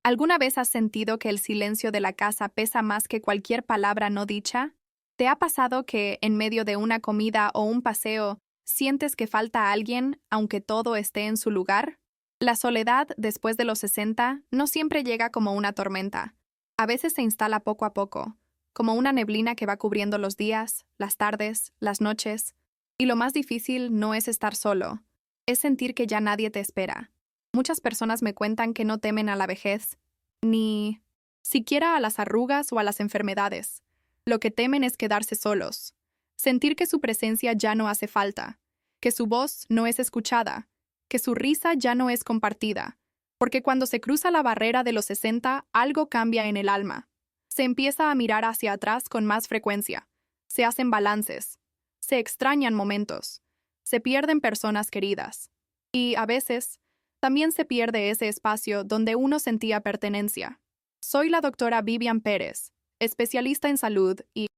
¿Alguna vez has sentido que el silencio de la casa pesa más que cualquier palabra no dicha? ¿Te ha pasado que, en medio de una comida o un paseo, sientes que falta alguien, aunque todo esté en su lugar? La soledad, después de los 60, no siempre llega como una tormenta. A veces se instala poco a poco, como una neblina que va cubriendo los días, las tardes, las noches. Y lo más difícil no es estar solo, es sentir que ya nadie te espera. Muchas personas me cuentan que no temen a la vejez, ni siquiera a las arrugas o a las enfermedades. Lo que temen es quedarse solos, sentir que su presencia ya no hace falta, que su voz no es escuchada, que su risa ya no es compartida, porque cuando se cruza la barrera de los 60, algo cambia en el alma. Se empieza a mirar hacia atrás con más frecuencia, se hacen balances, se extrañan momentos, se pierden personas queridas, y a veces también se pierde ese espacio donde uno sentía pertenencia. Soy la doctora Vivian Pérez, especialista en salud y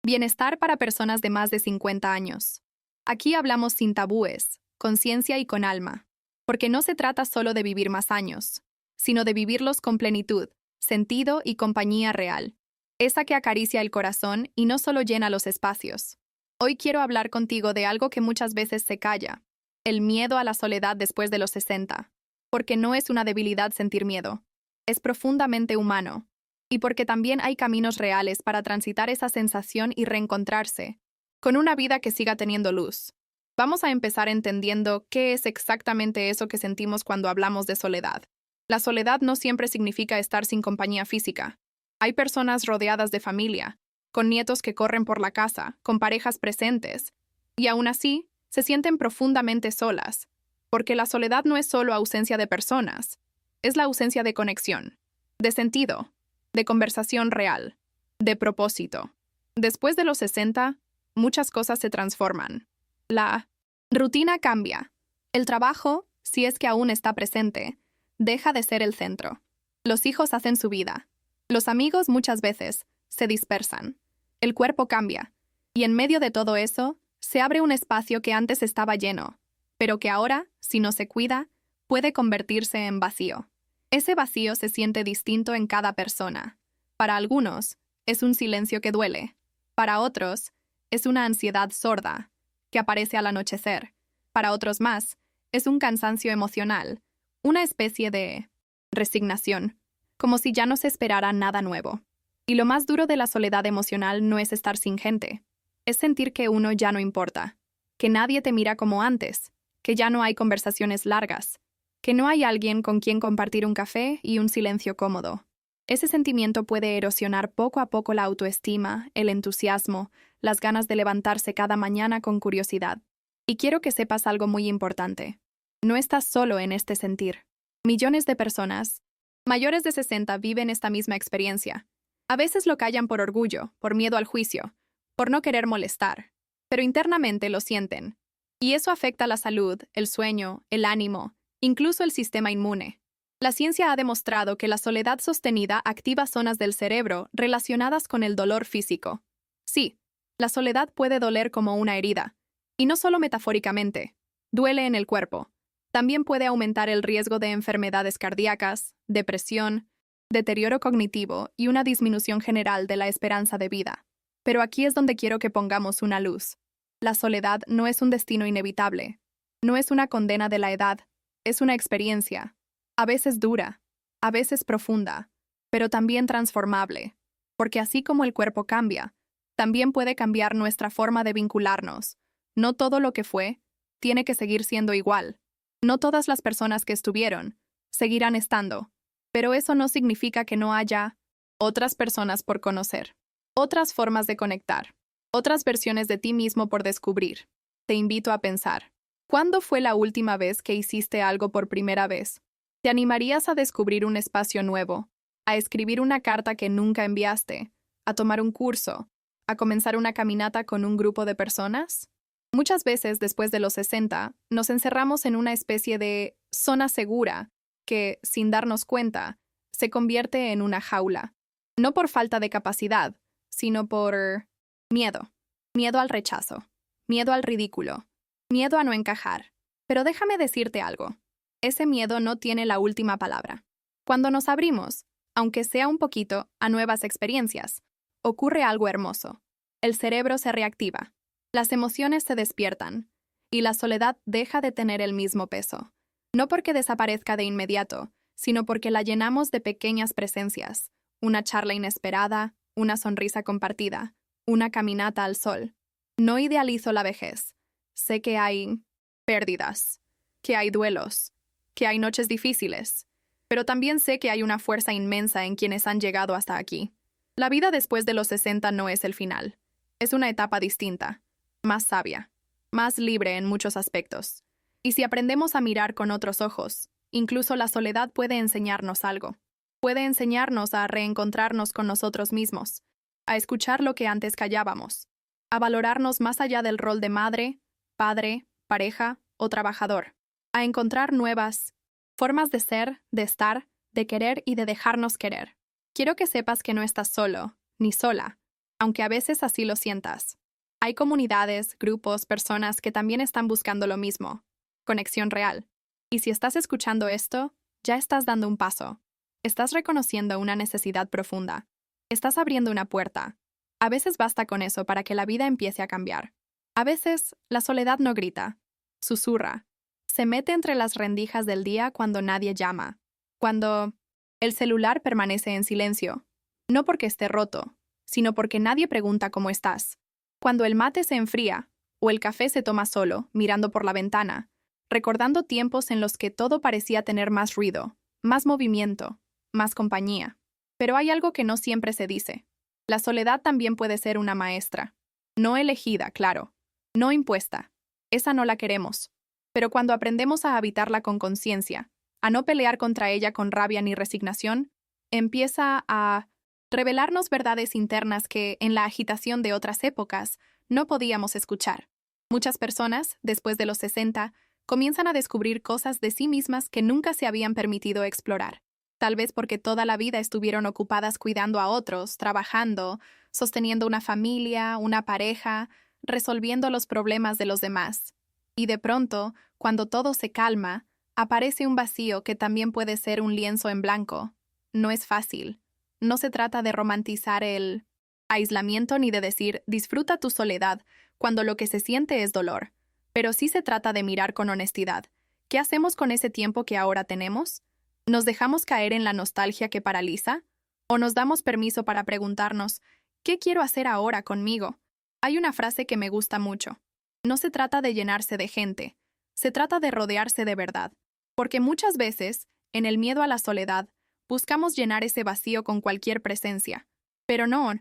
bienestar para personas de más de 50 años. Aquí hablamos sin tabúes, con ciencia y con alma, porque no se trata solo de vivir más años, sino de vivirlos con plenitud, sentido y compañía real, esa que acaricia el corazón y no solo llena los espacios. Hoy quiero hablar contigo de algo que muchas veces se calla, el miedo a la soledad después de los 60, porque no es una debilidad sentir miedo, es profundamente humano, y porque también hay caminos reales para transitar esa sensación y reencontrarse, con una vida que siga teniendo luz. Vamos a empezar entendiendo qué es exactamente eso que sentimos cuando hablamos de soledad. La soledad no siempre significa estar sin compañía física. Hay personas rodeadas de familia, con nietos que corren por la casa, con parejas presentes, y aún así, se sienten profundamente solas, porque la soledad no es solo ausencia de personas, es la ausencia de conexión, de sentido, de conversación real, de propósito. Después de los 60, muchas cosas se transforman. La rutina cambia. El trabajo, si es que aún está presente, deja de ser el centro. Los hijos hacen su vida. Los amigos muchas veces se dispersan. El cuerpo cambia. Y en medio de todo eso, se abre un espacio que antes estaba lleno, pero que ahora, si no se cuida, puede convertirse en vacío. Ese vacío se siente distinto en cada persona. Para algunos, es un silencio que duele. Para otros, es una ansiedad sorda, que aparece al anochecer. Para otros más, es un cansancio emocional, una especie de resignación, como si ya no se esperara nada nuevo. Y lo más duro de la soledad emocional no es estar sin gente, es sentir que uno ya no importa, que nadie te mira como antes, que ya no hay conversaciones largas, que no hay alguien con quien compartir un café y un silencio cómodo. Ese sentimiento puede erosionar poco a poco la autoestima, el entusiasmo, las ganas de levantarse cada mañana con curiosidad. Y quiero que sepas algo muy importante. No estás solo en este sentir. Millones de personas, mayores de 60, viven esta misma experiencia. A veces lo callan por orgullo, por miedo al juicio, por no querer molestar, pero internamente lo sienten. Y eso afecta la salud, el sueño, el ánimo, incluso el sistema inmune. La ciencia ha demostrado que la soledad sostenida activa zonas del cerebro relacionadas con el dolor físico. Sí, la soledad puede doler como una herida, y no solo metafóricamente, duele en el cuerpo. También puede aumentar el riesgo de enfermedades cardíacas, depresión, deterioro cognitivo y una disminución general de la esperanza de vida. Pero aquí es donde quiero que pongamos una luz. La soledad no es un destino inevitable, no es una condena de la edad, es una experiencia, a veces dura, a veces profunda, pero también transformable, porque así como el cuerpo cambia, también puede cambiar nuestra forma de vincularnos. No todo lo que fue tiene que seguir siendo igual. No todas las personas que estuvieron seguirán estando, pero eso no significa que no haya otras personas por conocer, otras formas de conectar, otras versiones de ti mismo por descubrir. Te invito a pensar, ¿cuándo fue la última vez que hiciste algo por primera vez? ¿Te animarías a descubrir un espacio nuevo, a escribir una carta que nunca enviaste, a tomar un curso, a comenzar una caminata con un grupo de personas? Muchas veces, después de los 60, nos encerramos en una especie de zona segura que, sin darnos cuenta, se convierte en una jaula. No por falta de capacidad, sino por miedo. Miedo al rechazo, miedo al ridículo, miedo a no encajar. Pero déjame decirte algo. Ese miedo no tiene la última palabra. Cuando nos abrimos, aunque sea un poquito, a nuevas experiencias, ocurre algo hermoso. El cerebro se reactiva, las emociones se despiertan, y la soledad deja de tener el mismo peso. No porque desaparezca de inmediato, sino porque la llenamos de pequeñas presencias, una charla inesperada, una sonrisa compartida, una caminata al sol. No idealizo la vejez. Sé que hay pérdidas, que hay duelos, que hay noches difíciles, pero también sé que hay una fuerza inmensa en quienes han llegado hasta aquí. La vida después de los 60 no es el final. Es una etapa distinta, más sabia, más libre en muchos aspectos. Y si aprendemos a mirar con otros ojos, incluso la soledad puede enseñarnos algo. Puede enseñarnos a reencontrarnos con nosotros mismos, a escuchar lo que antes callábamos, a valorarnos más allá del rol de madre, padre, pareja o trabajador, a encontrar nuevas formas de ser, de estar, de querer y de dejarnos querer. Quiero que sepas que no estás solo, ni sola, aunque a veces así lo sientas. Hay comunidades, grupos, personas que también están buscando lo mismo, conexión real. Y si estás escuchando esto, ya estás dando un paso. Estás reconociendo una necesidad profunda. Estás abriendo una puerta. A veces basta con eso para que la vida empiece a cambiar. A veces, la soledad no grita, susurra. Se mete entre las rendijas del día cuando nadie llama. Cuando el celular permanece en silencio. No porque esté roto, sino porque nadie pregunta cómo estás. Cuando el mate se enfría, o el café se toma solo, mirando por la ventana, recordando tiempos en los que todo parecía tener más ruido, más movimiento, más compañía. Pero hay algo que no siempre se dice. La soledad también puede ser una maestra. No elegida, claro. No impuesta. Esa no la queremos. Pero cuando aprendemos a habitarla con conciencia, a no pelear contra ella con rabia ni resignación, empieza a revelarnos verdades internas que, en la agitación de otras épocas, no podíamos escuchar. Muchas personas, después de los 60, comienzan a descubrir cosas de sí mismas que nunca se habían permitido explorar. Tal vez porque toda la vida estuvieron ocupadas cuidando a otros, trabajando, sosteniendo una familia, una pareja, resolviendo los problemas de los demás. Y de pronto, cuando todo se calma, aparece un vacío que también puede ser un lienzo en blanco. No es fácil. No se trata de romantizar el aislamiento ni de decir disfruta tu soledad cuando lo que se siente es dolor. Pero sí se trata de mirar con honestidad. ¿Qué hacemos con ese tiempo que ahora tenemos? ¿Nos dejamos caer en la nostalgia que paraliza? ¿O nos damos permiso para preguntarnos, ¿qué quiero hacer ahora conmigo? Hay una frase que me gusta mucho. No se trata de llenarse de gente, se trata de rodearse de verdad. Porque muchas veces, en el miedo a la soledad, buscamos llenar ese vacío con cualquier presencia. Pero no,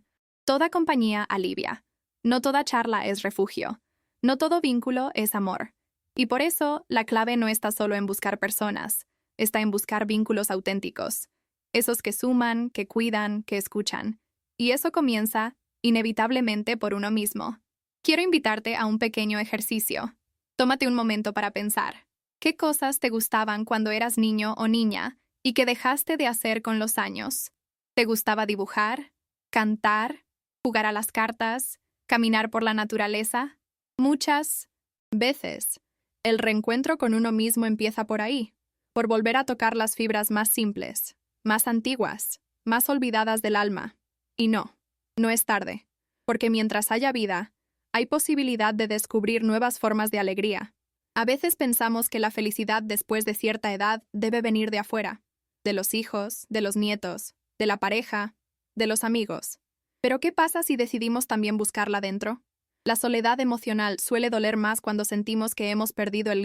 toda compañía alivia. No toda charla es refugio. No todo vínculo es amor. Y por eso, la clave no está solo en buscar personas, está en buscar vínculos auténticos. Esos que suman, que cuidan, que escuchan. Y eso comienza, inevitablemente, por uno mismo. Quiero invitarte a un pequeño ejercicio. Tómate un momento para pensar. ¿Qué cosas te gustaban cuando eras niño o niña y que dejaste de hacer con los años? ¿Te gustaba dibujar, cantar, jugar a las cartas, caminar por la naturaleza? Muchas veces, el reencuentro con uno mismo empieza por ahí, por volver a tocar las fibras más simples, más antiguas, más olvidadas del alma. Y no es tarde, porque mientras haya vida, hay posibilidad de descubrir nuevas formas de alegría. A veces pensamos que la felicidad después de cierta edad debe venir de afuera, de los hijos, de los nietos, de la pareja, de los amigos. Pero ¿qué pasa si decidimos también buscarla dentro? La soledad emocional suele doler más cuando sentimos que hemos perdido el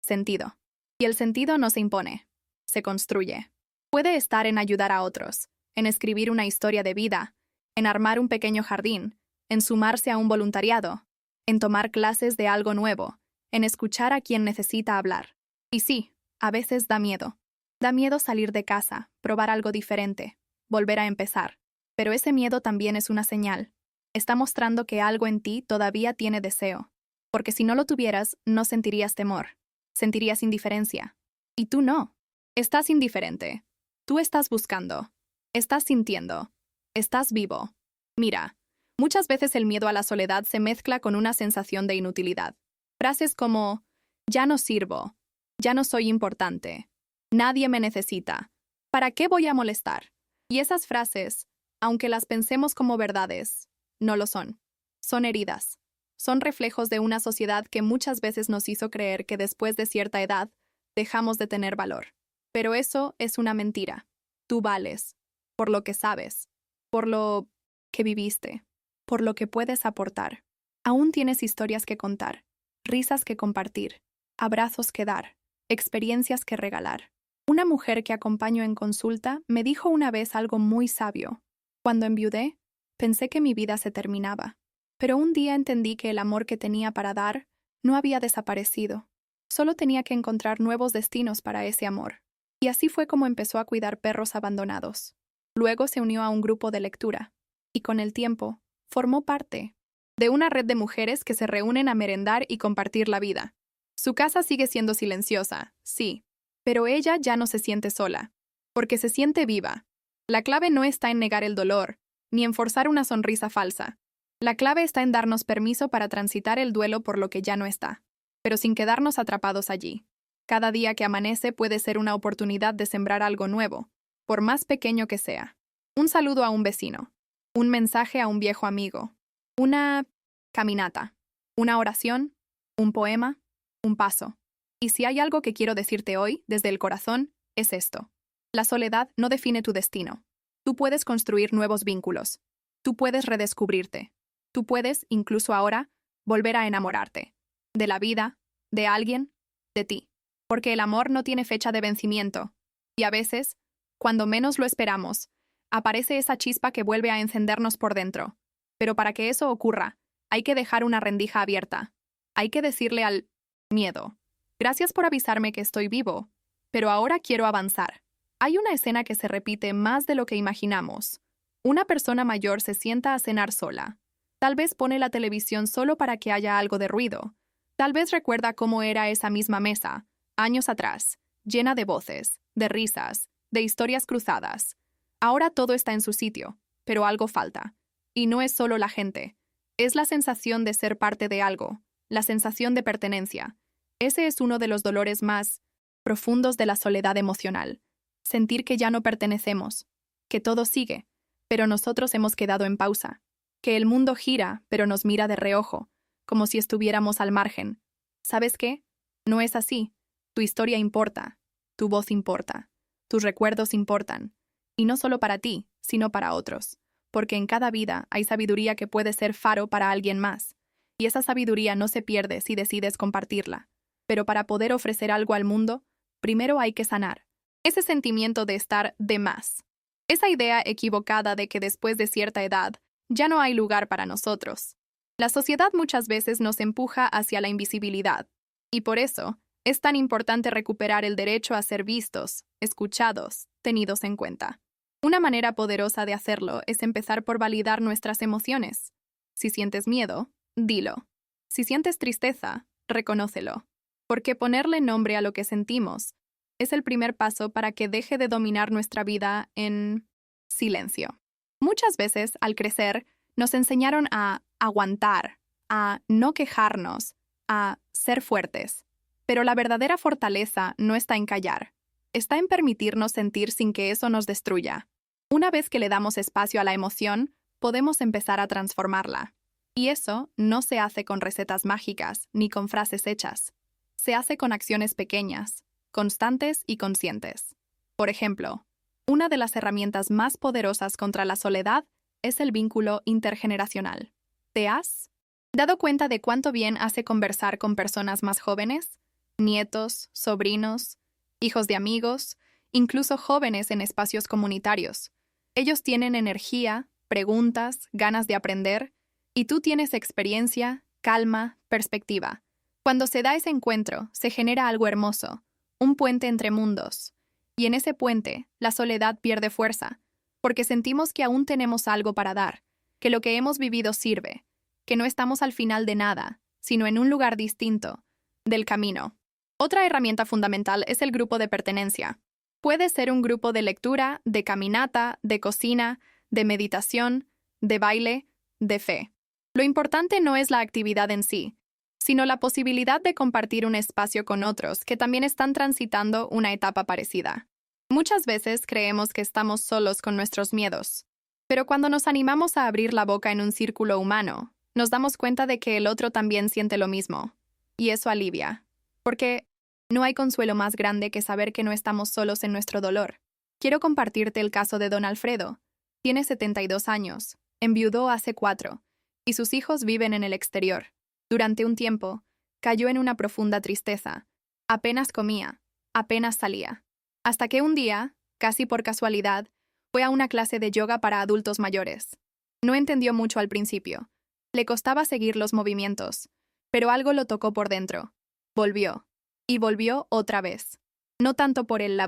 sentido. Y el sentido no se impone, se construye. Puede estar en ayudar a otros, en escribir una historia de vida, en armar un pequeño jardín, en sumarse a un voluntariado, en tomar clases de algo nuevo, en escuchar a quien necesita hablar. Y sí, a veces da miedo. Da miedo salir de casa, probar algo diferente, volver a empezar. Pero ese miedo también es una señal. Está mostrando que algo en ti todavía tiene deseo. Porque si no lo tuvieras, no sentirías temor. Sentirías indiferencia. Y tú no. Estás indiferente. Tú estás buscando. Estás sintiendo. Estás vivo. Mira, muchas veces el miedo a la soledad se mezcla con una sensación de inutilidad. Frases como, ya no sirvo, ya no soy importante, Nadie me necesita. ¿Para qué voy a molestar? Y esas frases, aunque las pensemos como verdades, no lo son. Son heridas. Son reflejos de una sociedad que muchas veces nos hizo creer que después de cierta edad dejamos de tener valor. Pero eso es una mentira. Tú vales, por lo que sabes, por lo que viviste, por lo que puedes aportar. Aún tienes historias que contar, risas que compartir, abrazos que dar, experiencias que regalar. Una mujer que acompaño en consulta me dijo una vez algo muy sabio. Cuando enviudé, pensé que mi vida se terminaba, pero un día entendí que el amor que tenía para dar no había desaparecido. Solo tenía que encontrar nuevos destinos para ese amor. Y así fue como empezó a cuidar perros abandonados. Luego se unió a un grupo de lectura, y con el tiempo, formó parte de una red de mujeres que se reúnen a merendar y compartir la vida. Su casa sigue siendo silenciosa, sí, pero ella ya no se siente sola, porque se siente viva. La clave no está en negar el dolor, ni en forzar una sonrisa falsa. La clave está en darnos permiso para transitar el duelo por lo que ya no está, pero sin quedarnos atrapados allí. Cada día que amanece puede ser una oportunidad de sembrar algo nuevo, por más pequeño que sea. Un saludo a un vecino, un mensaje a un viejo amigo, una caminata, una oración, un poema, un paso. Y si hay algo que quiero decirte hoy, desde el corazón, es esto. La soledad no define tu destino. Tú puedes construir nuevos vínculos. Tú puedes redescubrirte. Tú puedes, incluso ahora, volver a enamorarte. De la vida, de alguien, de ti. Porque el amor no tiene fecha de vencimiento. Y a veces, cuando menos lo esperamos, aparece esa chispa que vuelve a encendernos por dentro. Pero para que eso ocurra, hay que dejar una rendija abierta. Hay que decirle al miedo: gracias por avisarme que estoy vivo, pero ahora quiero avanzar. Hay una escena que se repite más de lo que imaginamos. Una persona mayor se sienta a cenar sola. Tal vez pone la televisión solo para que haya algo de ruido. Tal vez recuerda cómo era esa misma mesa, años atrás, llena de voces, de risas, de historias cruzadas. Ahora todo está en su sitio, pero algo falta. Y no es solo la gente. Es la sensación de ser parte de algo, la sensación de pertenencia. Ese es uno de los dolores más profundos de la soledad emocional. Sentir que ya no pertenecemos, que todo sigue, pero nosotros hemos quedado en pausa, que el mundo gira, pero nos mira de reojo, como si estuviéramos al margen. ¿Sabes qué? No es así. Tu historia importa, tu voz importa, tus recuerdos importan, y no solo para ti, sino para otros, porque en cada vida hay sabiduría que puede ser faro para alguien más, y esa sabiduría no se pierde si decides compartirla. Pero para poder ofrecer algo al mundo, primero hay que sanar ese sentimiento de estar de más, esa idea equivocada de que después de cierta edad ya no hay lugar para nosotros. La sociedad muchas veces nos empuja hacia la invisibilidad, y por eso es tan importante recuperar el derecho a ser vistos, escuchados, tenidos en cuenta. Una manera poderosa de hacerlo es empezar por validar nuestras emociones. Si sientes miedo, dilo. Si sientes tristeza, reconócelo. Porque ponerle nombre a lo que sentimos es el primer paso para que deje de dominar nuestra vida en silencio. Muchas veces, al crecer, nos enseñaron a aguantar, a no quejarnos, a ser fuertes. Pero la verdadera fortaleza no está en callar, está en permitirnos sentir sin que eso nos destruya. Una vez que le damos espacio a la emoción, podemos empezar a transformarla. Y eso no se hace con recetas mágicas ni con frases hechas. Se hace con acciones pequeñas, constantes y conscientes. Por ejemplo, una de las herramientas más poderosas contra la soledad es el vínculo intergeneracional. ¿Te has dado cuenta de cuánto bien hace conversar con personas más jóvenes? Nietos, sobrinos, hijos de amigos, incluso jóvenes en espacios comunitarios. Ellos tienen energía, preguntas, ganas de aprender, y tú tienes experiencia, calma, perspectiva. Cuando se da ese encuentro, se genera algo hermoso, un puente entre mundos. Y en ese puente, la soledad pierde fuerza, porque sentimos que aún tenemos algo para dar, que lo que hemos vivido sirve, que no estamos al final de nada, sino en un lugar distinto, del camino. Otra herramienta fundamental es el grupo de pertenencia. Puede ser un grupo de lectura, de caminata, de cocina, de meditación, de baile, de fe. Lo importante no es la actividad en sí, sino la posibilidad de compartir un espacio con otros que también están transitando una etapa parecida. Muchas veces creemos que estamos solos con nuestros miedos, pero cuando nos animamos a abrir la boca en un círculo humano, nos damos cuenta de que el otro también siente lo mismo, y eso alivia, porque no hay consuelo más grande que saber que no estamos solos en nuestro dolor. Quiero compartirte el caso de don Alfredo. Tiene 72 años, enviudó hace 4, y sus hijos viven en el exterior. Durante un tiempo, cayó en una profunda tristeza. Apenas comía, apenas salía. Hasta que un día, casi por casualidad, fue a una clase de yoga para adultos mayores. No entendió mucho al principio. Le costaba seguir los movimientos, pero algo lo tocó por dentro. Volvió. Y volvió otra vez. No tanto por el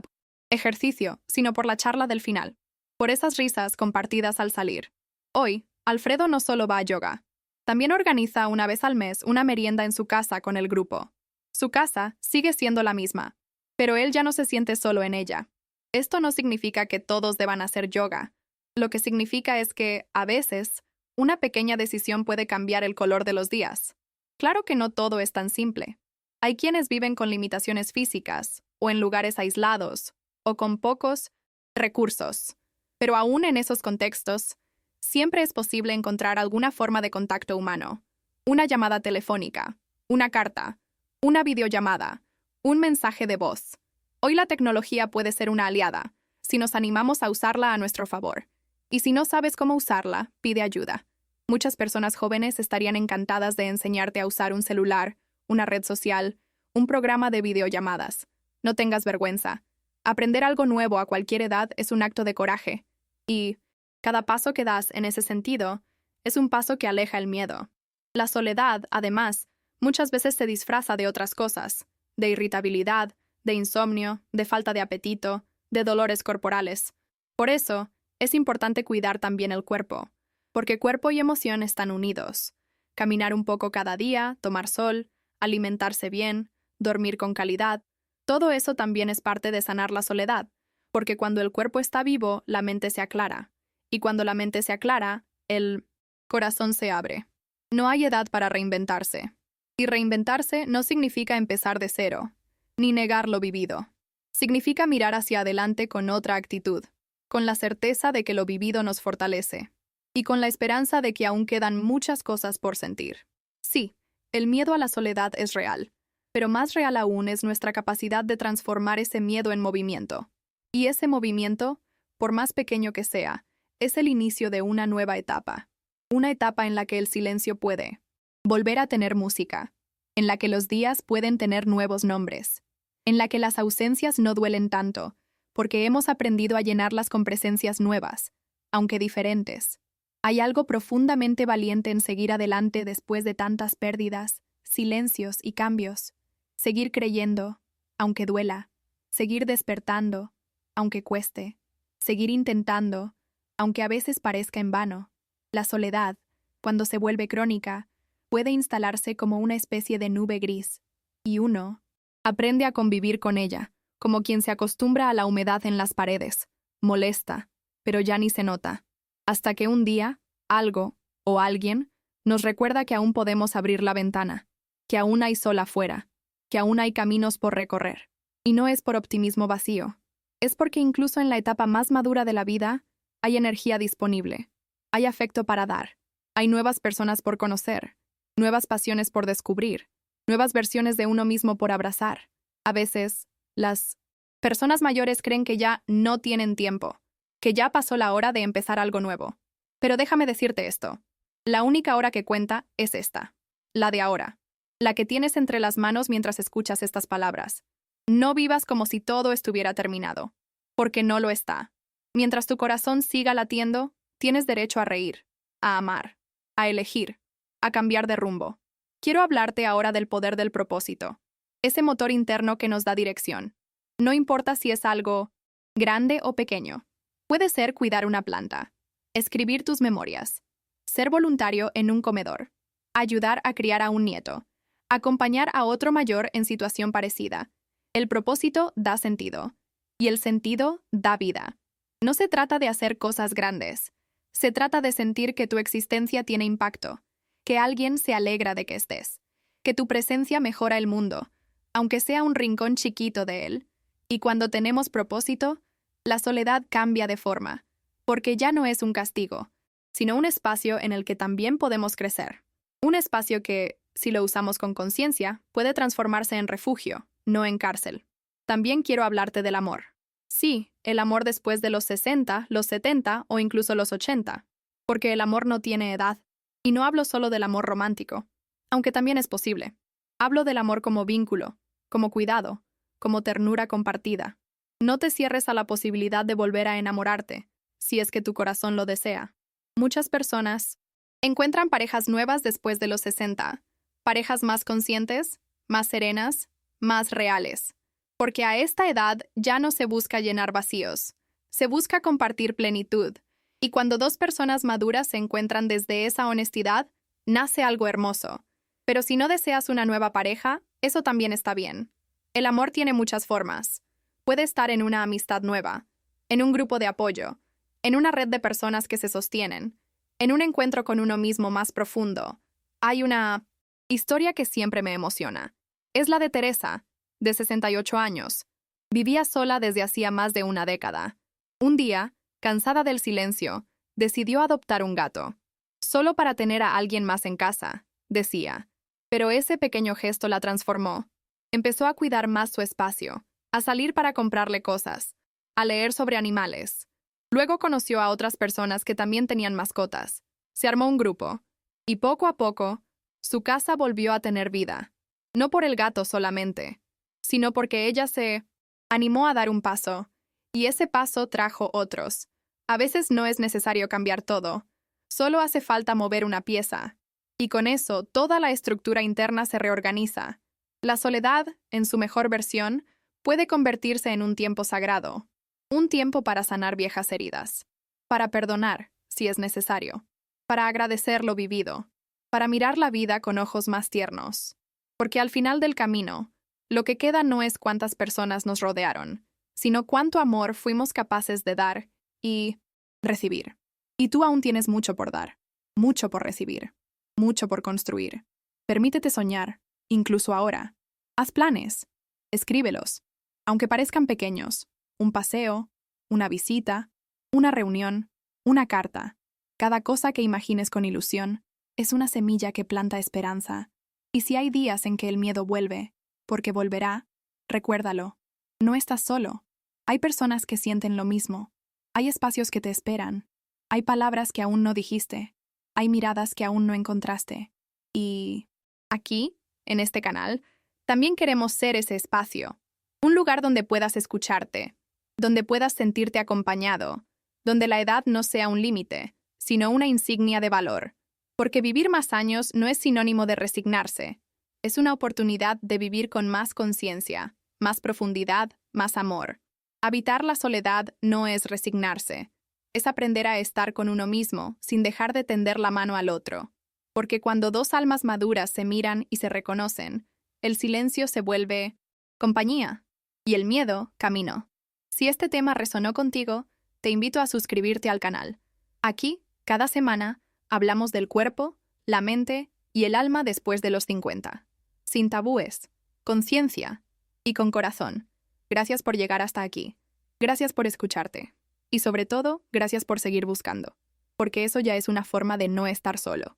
ejercicio, sino por la charla del final. Por esas risas compartidas al salir. Hoy, Alfredo no solo va a yoga. También organiza una vez al mes una merienda en su casa con el grupo. Su casa sigue siendo la misma, pero él ya no se siente solo en ella. Esto no significa que todos deban hacer yoga. Lo que significa es que, a veces, una pequeña decisión puede cambiar el color de los días. Claro que no todo es tan simple. Hay quienes viven con limitaciones físicas, o en lugares aislados, o con pocos recursos. Pero aún en esos contextos, siempre es posible encontrar alguna forma de contacto humano. Una llamada telefónica, una carta, una videollamada, un mensaje de voz. Hoy la tecnología puede ser una aliada, si nos animamos a usarla a nuestro favor. Y si no sabes cómo usarla, pide ayuda. Muchas personas jóvenes estarían encantadas de enseñarte a usar un celular, una red social, un programa de videollamadas. No tengas vergüenza. Aprender algo nuevo a cualquier edad es un acto de coraje. Y cada paso que das en ese sentido es un paso que aleja el miedo. La soledad, además, muchas veces se disfraza de otras cosas, de irritabilidad, de insomnio, de falta de apetito, de dolores corporales. Por eso, es importante cuidar también el cuerpo, porque cuerpo y emoción están unidos. Caminar un poco cada día, tomar sol, alimentarse bien, dormir con calidad, todo eso también es parte de sanar la soledad, porque cuando el cuerpo está vivo, la mente se aclara. Y cuando la mente se aclara, el corazón se abre. No hay edad para reinventarse. Y reinventarse no significa empezar de cero, ni negar lo vivido. Significa mirar hacia adelante con otra actitud, con la certeza de que lo vivido nos fortalece, y con la esperanza de que aún quedan muchas cosas por sentir. Sí, el miedo a la soledad es real, pero más real aún es nuestra capacidad de transformar ese miedo en movimiento. Y ese movimiento, por más pequeño que sea, es el inicio de una nueva etapa. Una etapa en la que el silencio puede volver a tener música, en la que los días pueden tener nuevos nombres, en la que las ausencias no duelen tanto, porque hemos aprendido a llenarlas con presencias nuevas, aunque diferentes. Hay algo profundamente valiente en seguir adelante después de tantas pérdidas, silencios y cambios. Seguir creyendo, aunque duela. Seguir despertando, aunque cueste. Seguir intentando, aunque a veces parezca en vano. La soledad, cuando se vuelve crónica, puede instalarse como una especie de nube gris, y uno aprende a convivir con ella, como quien se acostumbra a la humedad en las paredes. Molesta, pero ya ni se nota. Hasta que un día, algo, o alguien, nos recuerda que aún podemos abrir la ventana, que aún hay sol afuera, que aún hay caminos por recorrer. Y no es por optimismo vacío, es porque incluso en la etapa más madura de la vida, hay energía disponible, hay afecto para dar, hay nuevas personas por conocer, nuevas pasiones por descubrir, nuevas versiones de uno mismo por abrazar. A veces, las personas mayores creen que ya no tienen tiempo, que ya pasó la hora de empezar algo nuevo. Pero déjame decirte esto, la única hora que cuenta es esta, la de ahora, la que tienes entre las manos mientras escuchas estas palabras. No vivas como si todo estuviera terminado, porque no lo está. Mientras tu corazón siga latiendo, tienes derecho a reír, a amar, a elegir, a cambiar de rumbo. Quiero hablarte ahora del poder del propósito, ese motor interno que nos da dirección. No importa si es algo grande o pequeño. Puede ser cuidar una planta, escribir tus memorias, ser voluntario en un comedor, ayudar a criar a un nieto, acompañar a otro mayor en situación parecida. El propósito da sentido, y el sentido da vida. No se trata de hacer cosas grandes, se trata de sentir que tu existencia tiene impacto, que alguien se alegra de que estés, que tu presencia mejora el mundo, aunque sea un rincón chiquito de él. Y cuando tenemos propósito, la soledad cambia de forma, porque ya no es un castigo, sino un espacio en el que también podemos crecer. Un espacio que, si lo usamos con conciencia, puede transformarse en refugio, no en cárcel. También quiero hablarte del amor. Sí, el amor después de los 60, los 70 o incluso los 80, porque el amor no tiene edad. Y no hablo solo del amor romántico, aunque también es posible. Hablo del amor como vínculo, como cuidado, como ternura compartida. No te cierres a la posibilidad de volver a enamorarte, si es que tu corazón lo desea. Muchas personas encuentran parejas nuevas después de los 60, parejas más conscientes, más serenas, más reales. Porque a esta edad ya no se busca llenar vacíos, se busca compartir plenitud. Y cuando dos personas maduras se encuentran desde esa honestidad, nace algo hermoso. Pero si no deseas una nueva pareja, eso también está bien. El amor tiene muchas formas. Puede estar en una amistad nueva, en un grupo de apoyo, en una red de personas que se sostienen, en un encuentro con uno mismo más profundo. Hay una historia que siempre me emociona. Es la de Teresa, de 68 años. Vivía sola desde hacía más de una década. Un día, cansada del silencio, decidió adoptar un gato. Solo para tener a alguien más en casa, decía. Pero ese pequeño gesto la transformó. Empezó a cuidar más su espacio, a salir para comprarle cosas, a leer sobre animales. Luego conoció a otras personas que también tenían mascotas. Se armó un grupo. Y poco a poco, su casa volvió a tener vida. No por el gato solamente, sino porque ella se animó a dar un paso. Y ese paso trajo otros. A veces no es necesario cambiar todo. Solo hace falta mover una pieza. Y con eso, toda la estructura interna se reorganiza. La soledad, en su mejor versión, puede convertirse en un tiempo sagrado. Un tiempo para sanar viejas heridas. Para perdonar, si es necesario. Para agradecer lo vivido. Para mirar la vida con ojos más tiernos. Porque al final del camino, lo que queda no es cuántas personas nos rodearon, sino cuánto amor fuimos capaces de dar y recibir. Y tú aún tienes mucho por dar, mucho por recibir, mucho por construir. Permítete soñar, incluso ahora. Haz planes, escríbelos, aunque parezcan pequeños. Un paseo, una visita, una reunión, una carta. Cada cosa que imagines con ilusión es una semilla que planta esperanza. Y si hay días en que el miedo vuelve, porque volverá, recuérdalo. No estás solo. Hay personas que sienten lo mismo. Hay espacios que te esperan. Hay palabras que aún no dijiste. Hay miradas que aún no encontraste. Y aquí, en este canal, también queremos ser ese espacio. Un lugar donde puedas escucharte, donde puedas sentirte acompañado, donde la edad no sea un límite, sino una insignia de valor. Porque vivir más años no es sinónimo de resignarse. Es una oportunidad de vivir con más conciencia, más profundidad, más amor. Habitar la soledad no es resignarse. Es aprender a estar con uno mismo sin dejar de tender la mano al otro. Porque cuando dos almas maduras se miran y se reconocen, el silencio se vuelve compañía y el miedo, camino. Si este tema resonó contigo, te invito a suscribirte al canal. Aquí, cada semana, hablamos del cuerpo, la mente y el alma después de los 50. Sin tabúes, con ciencia y con corazón. Gracias por llegar hasta aquí. Gracias por escucharte. Y sobre todo, gracias por seguir buscando. Porque eso ya es una forma de no estar solo.